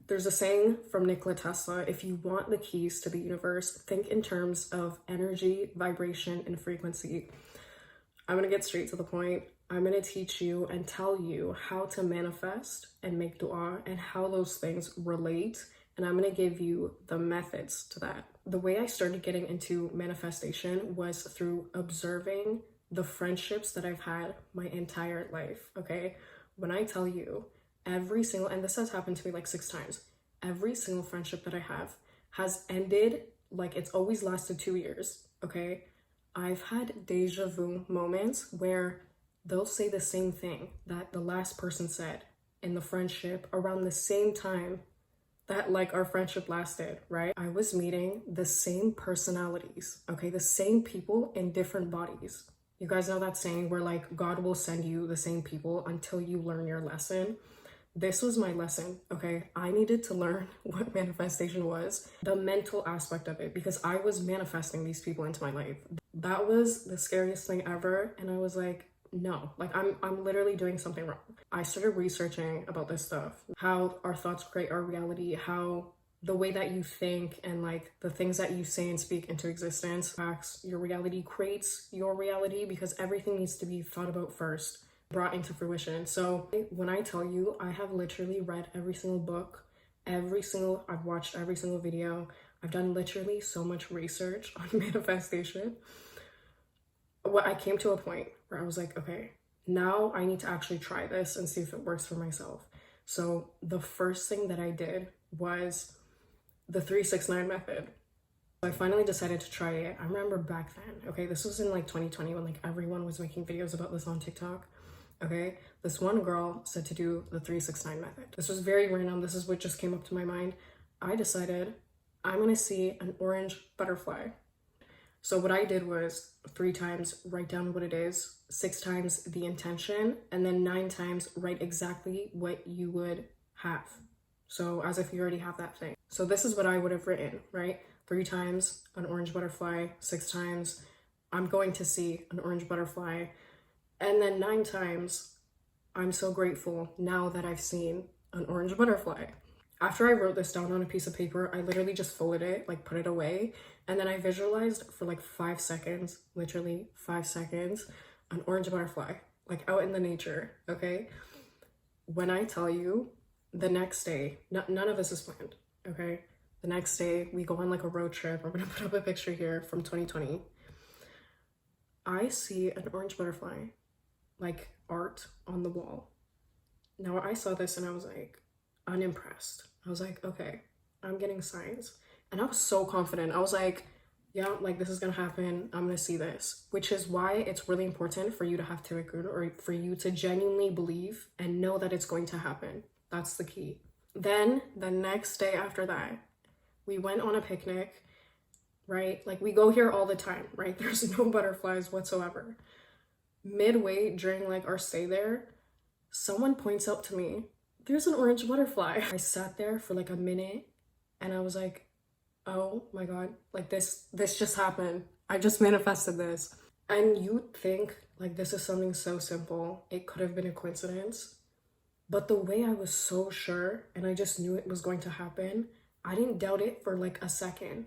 There's a saying from Nikola Tesla: if you want the keys to the universe, think in terms of energy, vibration, and frequency. I'm gonna get straight to the point. I'm gonna teach you and tell you how to manifest and make dua and how those things relate. And I'm gonna give you the methods to that. The way I started getting into manifestation was through observing the friendships that I've had my entire life, okay? When I tell you, every single, and this has happened to me like 6 times, every single friendship that I have has ended, like it's always lasted 2 years, okay? I've had deja vu moments where they'll say the same thing that the last person said in the friendship around the same time that like our friendship lasted, right? I was meeting the same personalities, okay? The same people in different bodies. You guys know that saying where like God will send you the same people until you learn your lesson. This was my lesson, okay? I needed to learn what manifestation was, the mental aspect of it, because I was manifesting these people into my life. That was the scariest thing ever. And I was like, no, like I'm literally doing something wrong. I started researching about this stuff, how our thoughts create our reality, how the way that you think and like the things that you say and speak into existence acts, your reality creates your reality, because everything needs to be thought about first, brought into fruition. So when I tell you, I have literally read every single book, I've watched every single video, I've done literally so much research on manifestation. What I came to a point where I was like, okay, now I need to actually try this and see if it works for myself. So the first thing that I did was the 369 method. I finally decided to try it. I remember back then, okay, this was in like 2020 when like everyone was making videos about this on TikTok. Okay, this one girl said to do the 369 method. This was very random. This is what just came up to my mind. I decided I'm gonna see an orange butterfly. So what I did was 3 times write down what it is, 6 times the intention, and then 9 times write exactly what you would have. So as if you already have that thing. So this is what I would have written, right? 3 times an orange butterfly, 6 times I'm going to see an orange butterfly, and then 9 times I'm so grateful now that I've seen an orange butterfly. After I wrote this down on a piece of paper, I literally just folded it, like put it away, and then I visualized for like 5 seconds, literally 5 seconds, an orange butterfly, like out in the nature, okay? When I tell you, the next day, none of this is planned, okay? The next day, we go on like a road trip. I'm gonna put up a picture here from 2020. I see an orange butterfly, like art on the wall. Now I saw this and I was like, unimpressed. I was like, okay, I'm getting signs. And I was so confident. I was like, yeah, like this is gonna happen. I'm gonna see this. Which is why it's really important for you to have tawakkul, or for you to genuinely believe and know that it's going to happen. That's the key. Then the next day after that, we went on a picnic, right? Like we go here all the time, right? There's no butterflies whatsoever. Midway during like our stay there, someone points out to me, there's an orange butterfly. I sat there for like a minute and I was like, oh my God, like this just happened. I just manifested this. And you think like this is something so simple. It could have been a coincidence. But the way I was so sure and I just knew it was going to happen, I didn't doubt it for like a second.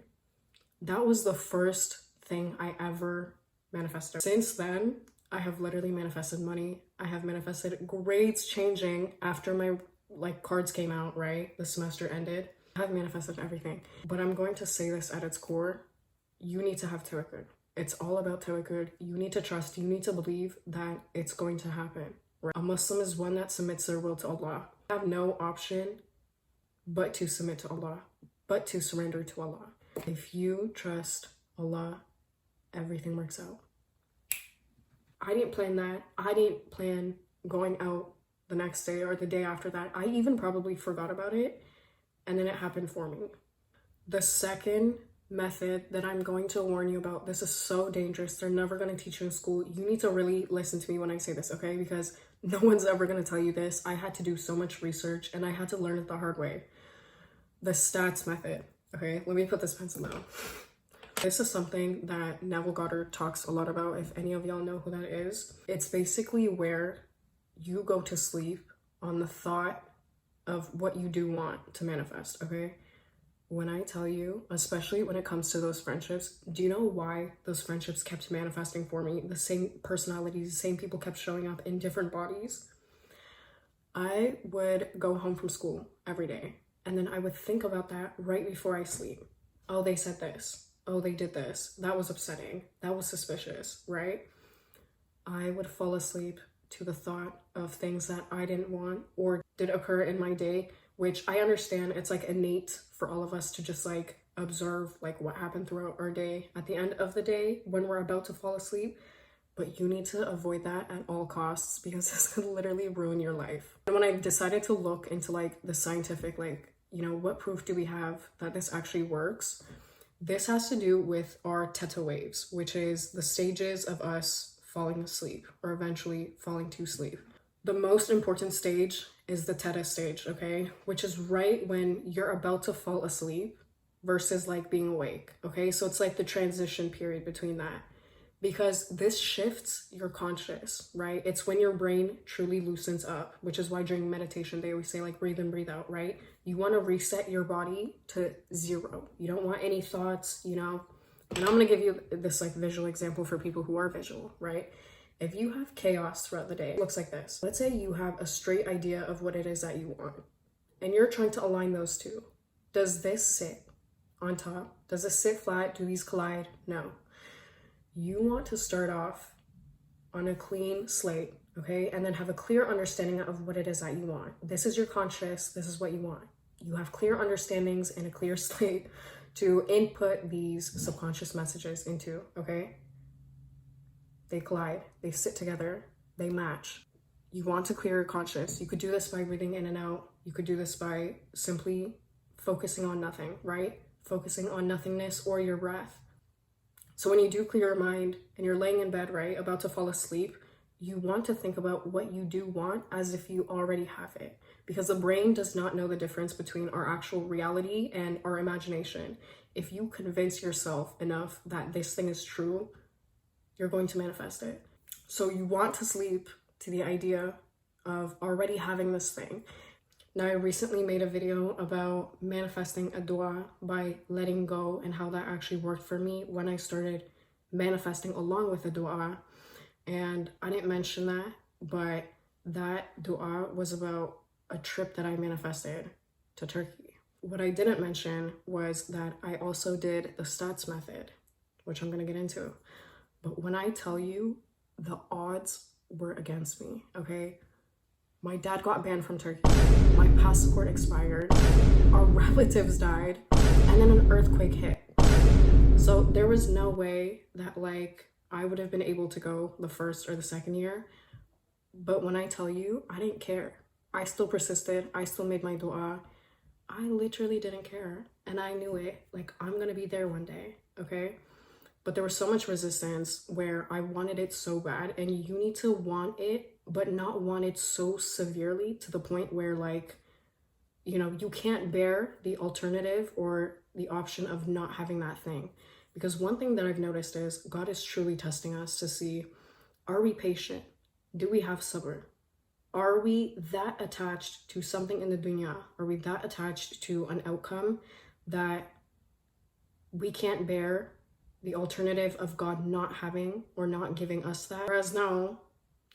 That was the first thing I ever manifested. Since then, I have literally manifested money. I have manifested grades changing after my like cards came out, right? The semester ended. I have manifested everything. But I'm going to say this at its core. You need to have tawakkul. It's all about tawakkul. You need to trust. You need to believe that it's going to happen. Right? A Muslim is one that submits their will to Allah. You have no option but to submit to Allah, but to surrender to Allah. If you trust Allah, everything works out. I didn't plan that. I didn't plan going out the next day or the day after that. I even probably forgot about it, and then it happened for me. The second method that I'm going to warn you about, this is so dangerous. They're never going to teach you in school. You need to really listen to me when I say this, okay? Because no one's ever going to tell you this. I had to do so much research and I had to learn it the hard way. The stats method. Okay, let me put this pencil down. This is something that Neville Goddard talks a lot about, if any of y'all know who that is. It's basically where you go to sleep on the thought of what you do want to manifest, okay? When I tell you, especially when it comes to those friendships, do you know why those friendships kept manifesting for me? The same personalities, the same people kept showing up in different bodies. I would go home from school every day, and then I would think about that right before I sleep. Oh, they said this. Oh, they did this. That was upsetting. That was suspicious, right? I would fall asleep to the thought of things that I didn't want or did occur in my day, which I understand it's like innate for all of us to just like observe like what happened throughout our day at the end of the day when we're about to fall asleep. But you need to avoid that at all costs, because this could literally ruin your life. And when I decided to look into like the scientific, like, you know, what proof do we have that this actually works? This has to do with our theta waves, which is the stages of us falling asleep or eventually falling to sleep. The most important stage is the theta stage, okay? Which is right when you're about to fall asleep versus like being awake, okay? So it's like the transition period between that, because this shifts your conscious, right? It's when your brain truly loosens up, which is why during meditation, they always say like breathe in, breathe out, right? You want to reset your body to 0. You don't want any thoughts, you know? And I'm going to give you this like visual example for people who are visual, right? If you have chaos throughout the day, it looks like this. Let's say you have a straight idea of what it is that you want, and you're trying to align those two. Does this sit on top? Does this sit flat? Do these collide? No. You want to start off on a clean slate, okay? And then have a clear understanding of what it is that you want. This is your conscious, this is what you want. You have clear understandings and a clear slate to input these subconscious messages into, okay? They collide, they sit together, they match. You want to clear your conscious. You could do this by breathing in and out. You could do this by simply focusing on nothing, right? Focusing on nothingness or your breath. So when you do clear your mind and you're laying in bed, right, about to fall asleep, you want to think about what you do want as if you already have it, because the brain does not know the difference between our actual reality and our imagination. If you convince yourself enough that this thing is true, you're going to manifest it. So you want to sleep to the idea of already having this thing. Now, I recently made a video about manifesting a dua by letting go and how that actually worked for me when I started manifesting along with the dua. And I didn't mention that, but that dua was about a trip that I manifested to Turkey. What I didn't mention was that I also did the stats method, which I'm going to get into. But when I tell you, the odds were against me, okay? My dad got banned from Turkey. My passport expired. Our relatives died. And then an earthquake hit. So there was no way that like I would have been able to go the first or the second year. But when I tell you, I didn't care. I still persisted. I still made my dua. I literally didn't care. And I knew it. Like, I'm going to be there one day, okay? But there was so much resistance where I wanted it so bad, and you need to want it, but not want it so severely to the point where like, you know, you can't bear the alternative or the option of not having that thing. Because one thing that I've noticed is God is truly testing us to see, are we patient? Do we have sabr? Are we that attached to something in the dunya? Are we that attached to an outcome that we can't bear the alternative of God not having or not giving us that? Whereas now,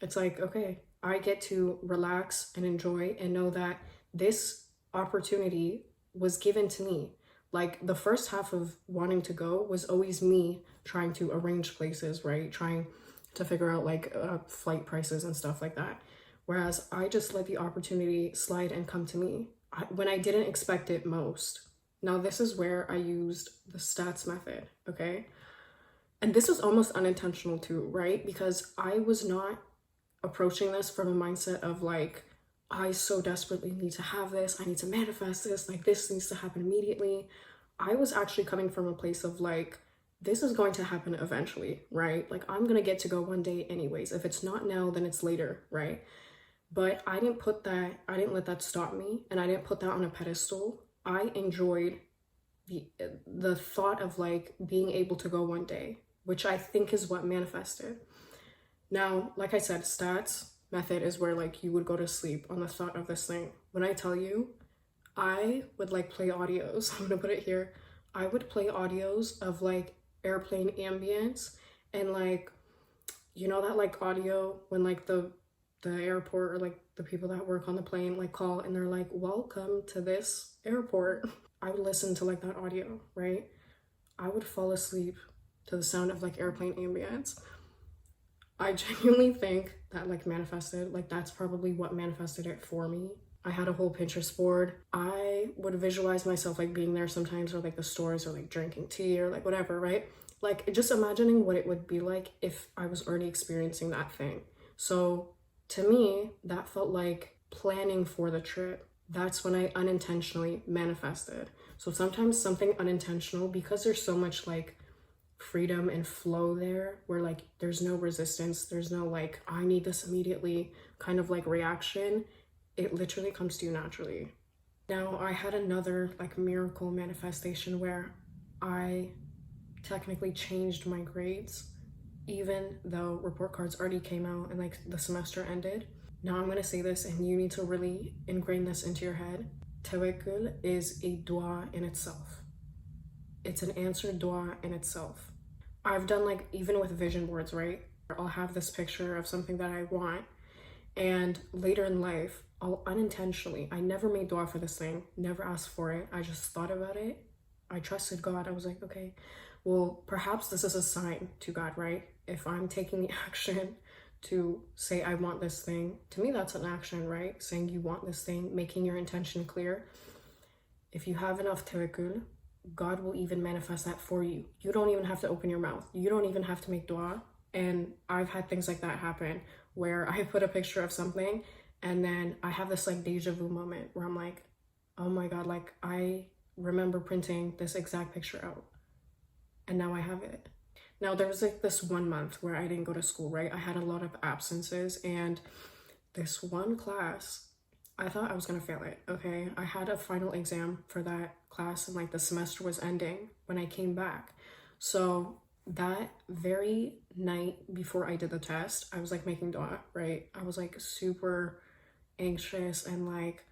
it's like, okay, I get to relax and enjoy and know that this opportunity was given to me. Like, the first half of wanting to go was always me trying to arrange places, right? Trying to figure out like flight prices and stuff like that. Whereas I just let the opportunity slide and come to me when I didn't expect it most. Now, this is where I used the stats method, okay? And this was almost unintentional too, right? Because I was not approaching this from a mindset of like, I so desperately need to have this. I need to manifest this. Like, this needs to happen immediately. I was actually coming from a place of like, this is going to happen eventually, right? Like, I'm going to get to go one day anyways. If it's not now, then it's later, right? But I didn't let that stop me. And I didn't put that on a pedestal. I enjoyed the thought of like being able to go one day, which I think is what manifested. Now, like I said, stats, method is where like you would go to sleep on the thought of this thing. When I tell you, I would like play audios. I'm gonna put it here. I would play audios of like airplane ambience, and like, you know that like audio when like the airport or like the people that work on the plane like call and they're like, welcome to this airport. I would listen to like that audio, right? I would fall asleep to the sound of like airplane ambience. I genuinely think that like manifested, like that's probably what manifested it for me. I had a whole Pinterest board. I would visualize myself like being there sometimes, or like the stores, or like drinking tea, or like whatever, right? Like just imagining what it would be like if I was already experiencing that thing. So to me, that felt like planning for the trip. That's when I unintentionally manifested. So sometimes something unintentional, because there's so much like freedom and flow there, where like there's no resistance, there's no like I need this immediately kind of like reaction, it literally comes to you naturally. Now I had another like miracle manifestation where I technically changed my grades, even though report cards already came out and like the semester ended. Now I'm gonna say this and you need to really ingrain this into your head. Tawakkul is a dua in itself. It's an answered dua in itself. I've done like, even with vision boards, right? I'll have this picture of something that I want, and later in life, I'll unintentionally, I never made dua for this thing, never asked for it. I just thought about it. I trusted God. I was like, okay, well, perhaps this is a sign to God, right? If I'm taking the action to say I want this thing, to me that's an action, right? Saying you want this thing, making your intention clear. If you have enough tawakkul, God will even manifest that for you. You don't even have to open your mouth. You don't even have to make dua. And I've had things like that happen where I put a picture of something and then I have this like deja vu moment where I'm like, oh my God, like I remember printing this exact picture out and now I have it. Now there was like this 1 month where I didn't go to school, right? I had a lot of absences, and this one class, I thought I was gonna fail it, okay? I had a final exam for that class and like the semester was ending when I came back. So that very night before I did the test, I was like making dua, right? I was like super anxious and like,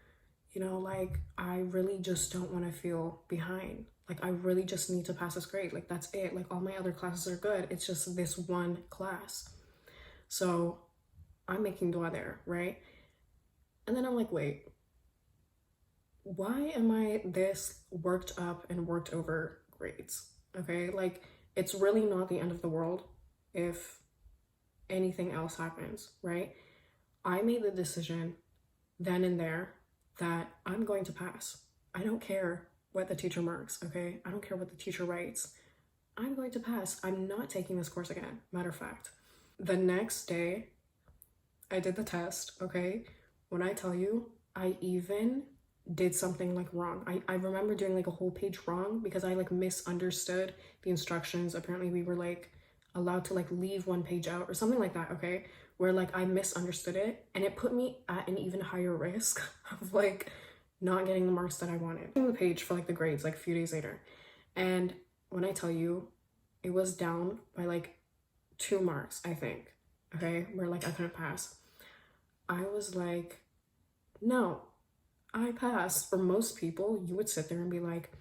you know, like I really just don't want to feel behind. Like I really just need to pass this grade. Like that's it. Like all my other classes are good. It's just this one class. So I'm making dua there, right? And then I'm like, wait, why am I this worked up and worked over grades? Okay, like it's really not the end of the world if anything else happens, right? I made the decision then and there that I'm going to pass. I don't care what the teacher marks, okay? I don't care what the teacher writes. I'm going to pass. I'm not taking this course again. Matter of fact, the next day I did the test, okay? When I tell you, I even did something like wrong. I remember doing like a whole page wrong because I like misunderstood the instructions. Apparently we were like allowed to like leave one page out or something like that, okay? Where like I misunderstood it and it put me at an even higher risk of like not getting the marks that I wanted. On the page for like the grades like a few days later. And when I tell you, it was down by like 2 marks, I think, okay? Where like I couldn't pass. I was like, no, I passed. For most people, you would sit there and be like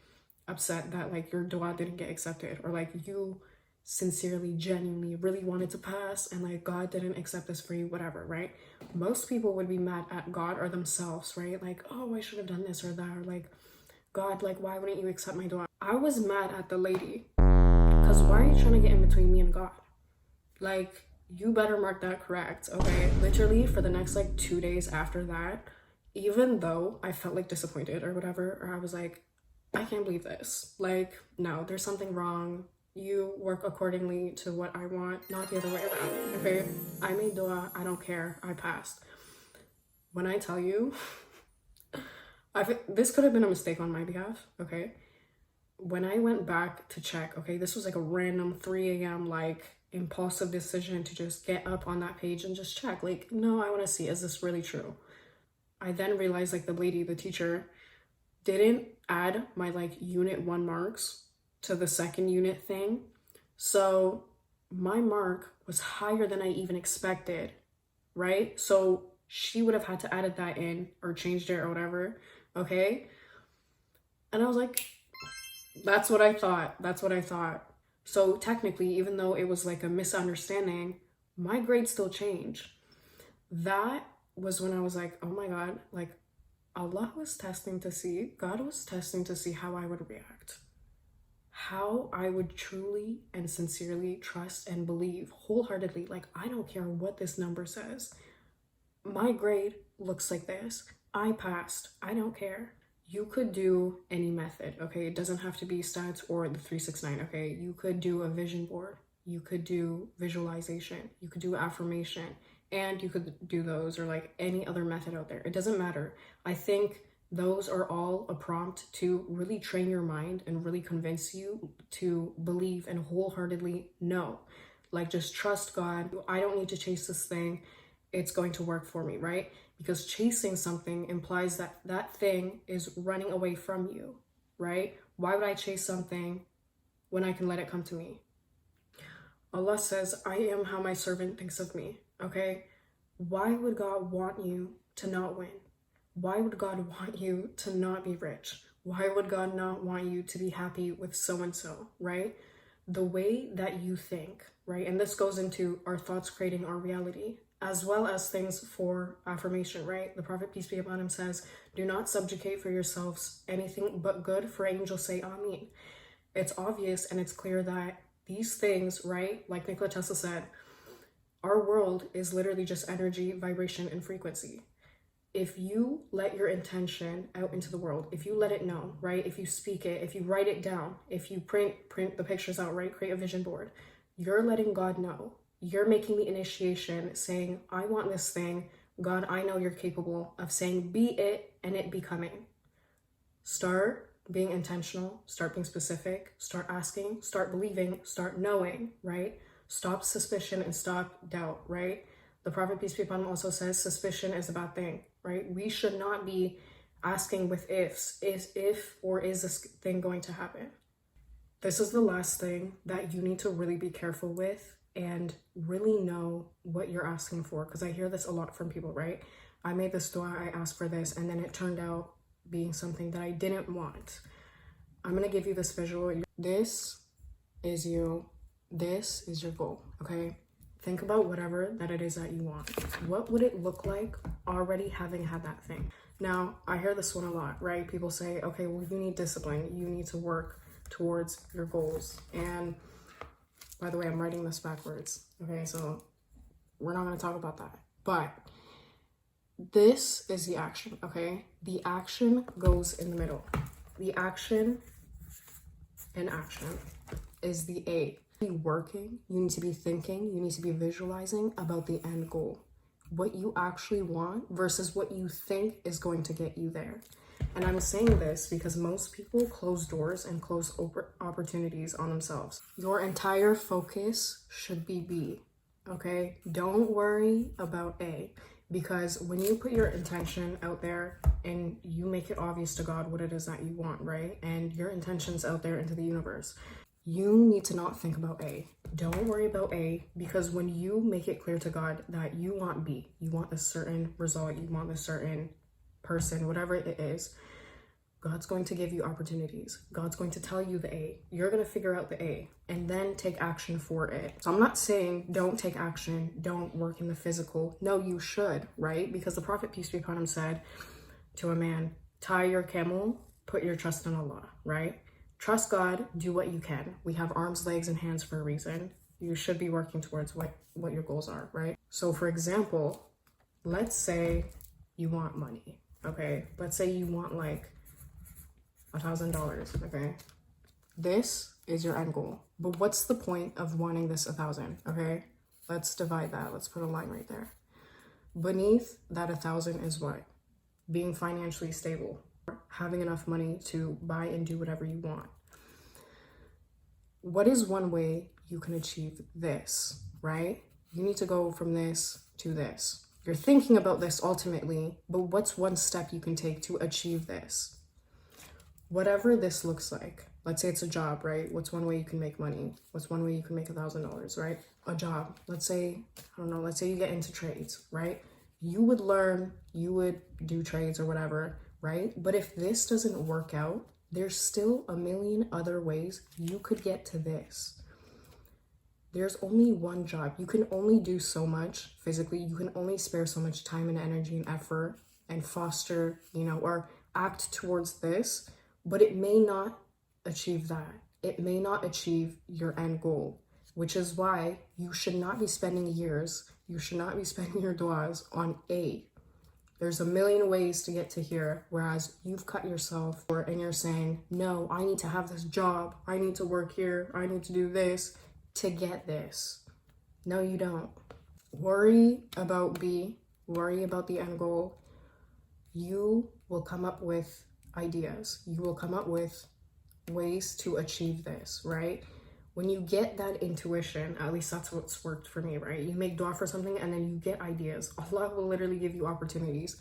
upset that like your dua didn't get accepted, or like you sincerely, genuinely, really wanted to pass and like God didn't accept this for you, whatever, right? Most people would be mad at God or themselves, right? Like, oh, I should have done this or that, or like, God, like, why wouldn't you accept my dua? I was mad at the lady because why are you trying to get in between me and God? Like, you better mark that correct, okay? Literally for the next like 2 days after that, even though I felt like disappointed or whatever, or I was like, I can't believe this. Like, no, there's something wrong. You work accordingly to what I want, not the other way around, okay? I made dua, I don't care, I passed. When I tell you, this could have been a mistake on my behalf, okay? When I went back to check, okay, this was like a random 3 a.m. like impulsive decision to just get up on that page and just check, like, no, I want to see, is this really true? I then realized like the lady, the teacher, didn't add my like unit 1 marks to the second unit thing. So my mark was higher than I even expected right? So she would have had to edit that in or changed it or whatever, okay? And I was like, that's what I thought. That's what I thought. So technically, even though it was like a misunderstanding, my grade still changed. That was when I was like, oh my God, like Allah was testing to see, God was testing to see how I would react, how I would truly and sincerely trust and believe wholeheartedly. Like, I don't care what this number says. My grade looks like this. I passed. I don't care. You could do any method, okay? It doesn't have to be stats or the 369, okay? You could do a vision board. You could do visualization. You could do affirmation. And you could do those or like any other method out there. It doesn't matter. I think those are all a prompt to really train your mind and really convince you to believe and wholeheartedly know. Like, just trust God. I don't need to chase this thing. It's going to work for me, right? Because chasing something implies that that thing is running away from you, right? Why would I chase something when I can let it come to me? Allah says, I am how my servant thinks of me, okay? Why would God want you to not win? Why would God want you to not be rich? Why would God not want you to be happy with so-and-so, right? The way that you think, right? And this goes into our thoughts creating our reality, as well as things for affirmation, right? The Prophet, peace be upon him, says, do not subjugate for yourselves anything but good, for angels say Ameen. It's obvious and it's clear that these things, right? Like Nikola Tesla said, our world is literally just energy, vibration, and frequency. If you let your intention out into the world, if you let it know, right? If you speak it, if you write it down, if you print the pictures out, right? Create a vision board, you're letting God know. You're making the initiation, saying, I want this thing. God, I know you're capable of saying, be it, and it becoming. Start being intentional, start being specific, start asking, start believing, start knowing, right? Stop suspicion and stop doubt, right? The Prophet, peace be upon him, also says suspicion is a bad thing, right? We should not be asking with ifs. Is if or is this thing going to happen? This is the last thing that you need to really be careful with and really know what you're asking for. Because I hear this a lot from people, right? I made this dua, I asked for this, and then it turned out being something that I didn't want. I'm gonna give you this visual. This is you. This is your goal, okay? Think about whatever that it is that you want. What would it look like already having had that thing? Now, I hear this one a lot, right? People say, okay, well, you need discipline. You need to work towards your goals. And by the way, I'm writing this backwards, okay? So we're not gonna talk about that. But this is the action, okay? The action goes in the middle. The action and action is the A. You need to be working, you need to be thinking, you need to be visualizing about the end goal. What you actually want versus what you think is going to get you there. And I'm saying this because most people close doors and close opportunities on themselves. Your entire focus should be B, okay? Don't worry about A. Because when you put your intention out there and you make it obvious to God what it is that you want, right? And your intention's out there into the universe, you need to not think about A. Don't worry about A, because when you make it clear to God that you want B, you want a certain result, you want a certain person, whatever it is, God's going to give you opportunities. God's going to tell you the A. You're going to figure out the A and then take action for it. So I'm not saying don't take action, don't work in the physical. No, you should, right? Because the Prophet, peace be upon him, said to a man, tie your camel, put your trust in Allah, right? Trust God, do what you can. We have arms, legs, and hands for a reason. You should be working towards what your goals are, right? So for example, let's say you want money, okay? Let's say you want like $1,000, okay? This is your end goal. But what's the point of wanting this 1,000, okay? Let's divide that. Let's put a line right there. Beneath that 1,000 is what? Being financially stable. Having enough money to buy and do whatever you want. What is one way you can achieve this, right? You need to go from this to this. You're thinking about this ultimately, but what's one step you can take to achieve this? Whatever this looks like, Let's say it's a job, right? What's one way you can make money? What's one way you can make $1,000, right? A job. Let's say, I don't know, let's say you get into trades, right? You would learn, you would do trades or whatever, right? But if this doesn't work out, there's still a million other ways you could get to this. There's only one job. You can only do so much physically. You can only spare so much time and energy and effort and foster, or act towards this, but it may not achieve that. It may not achieve your end goal, which is why you should not be spending years, you should not be spending your du'as on A. There's a million ways to get to here, whereas you've cut yourself short and you're saying, no, I need to have this job, I need to work here, I need to do this to get this. No, you don't. Worry about B, worry about the end goal. You will come up with ideas. You will come up with ways to achieve this, right? When you get that intuition, at least that's what's worked for me, right? You make dua for something and then you get ideas. Allah will literally give you opportunities.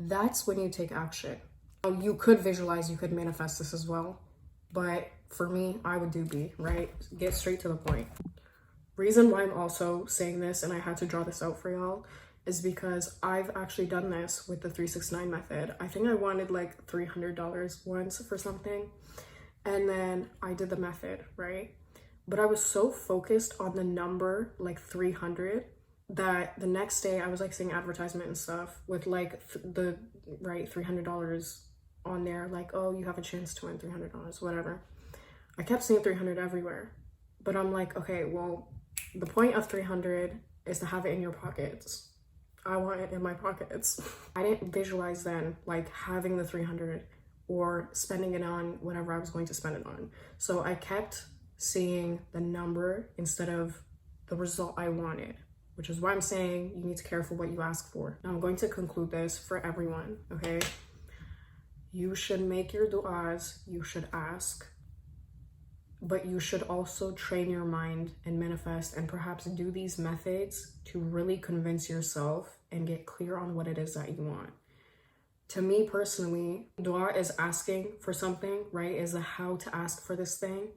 That's when you take action. You could visualize, you could manifest this as well. But for me, I would do B, right? Get straight to the point. Reason why I'm also saying this, and I had to draw this out for y'all, is because I've actually done this with the 369 method. I think I wanted like $300 once for something. And then I did the method, right? But I was so focused on the number, like 300, that the next day I was like seeing advertisement and stuff with like the $300 on there, like, oh, you have a chance to win $300, whatever. I kept seeing 300 everywhere, but I'm like, okay, well, the point of 300 is to have it in your pockets. I want it in my pockets. I didn't visualize then like having the 300 or spending it on whatever I was going to spend it on. So I kept seeing the number instead of the result I wanted, which is why I'm saying you need to be careful what you ask for. Now I'm going to conclude this for everyone, okay? You should make your du'as, you should ask, but you should also train your mind and manifest and perhaps do these methods to really convince yourself and get clear on what it is that you want. To me personally, dua is asking for something, right? Is a how to ask for this thing,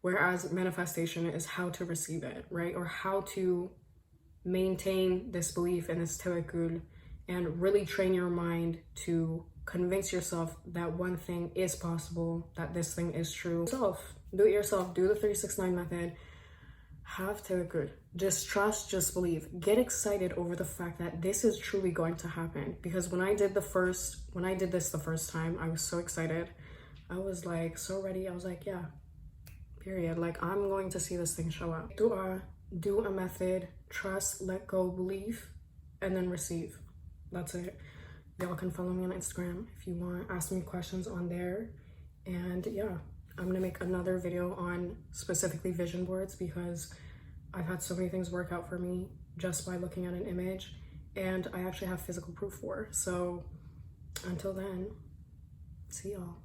whereas manifestation is how to receive it, right? Or how to maintain this belief and this tawakkul and really train your mind to convince yourself that one thing is possible, that this thing is true. Do it yourself, do the 369 method, have tawakkul. Just trust, just believe. Get excited over the fact that this is truly going to happen. Because when I did this the first time, I was so excited. I was like so ready. I was like, yeah, period. Like I'm going to see this thing show up. Dua, do a method, trust, let go, believe, and then receive. That's it. Y'all can follow me on Instagram if you want. Ask me questions on there. And yeah, I'm gonna make another video on specifically vision boards because I've had so many things work out for me just by looking at an image, and I actually have physical proof for. So until then, see y'all.